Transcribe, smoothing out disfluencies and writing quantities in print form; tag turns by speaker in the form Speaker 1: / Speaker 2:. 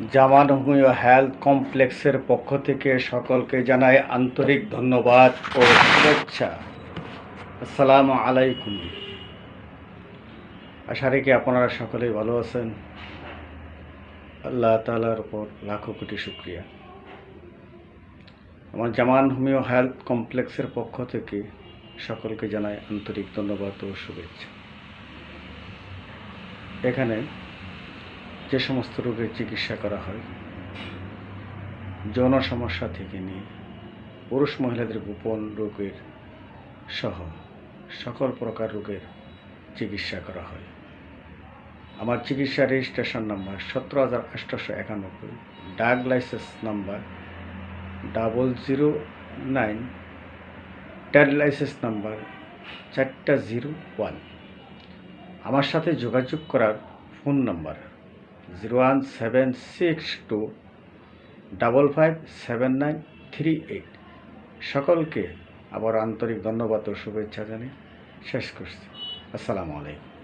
Speaker 1: জামান homeo health কমপ্লেক্সের পক্ষ থেকে সকলকে জানাই আন্তরিক ধন্যবাদ ও শুভেচ্ছা। আসসালামু আলাইকুম। আশা রেখে আপনারা সকলেই ভালো আছেন। আল্লাহ তাআলার উপর লাখো কোটি শুকরিয়া। আমার জামান হোমিও হেলথ কমপ্লেক্সের পক্ষ থেকে সকলকে জানাই আন্তরিক ধন্যবাদ ও শুভেচ্ছা। এখানে যে সমস্ত রোগের চিকিৎসা করা হয়, যৌন সমস্যা থেকে নিয়ে পুরুষ মহিলাদের গোপন রোগের সহ সকল প্রকার রোগের চিকিৎসা করা হয়। আমার চিকিৎসা রেজিস্ট্রেশন নাম্বার 17,891, ডাক licence number 009, Tad licence number 401। আমার সাথে যোগাযোগ করার ফোন নাম্বার 01762557938। সকলকে আবার আন্তরিক ধন্যবাদ ও শুভেচ্ছা জানিয়ে শেষ করছি। আসসালামু আলাইকুম।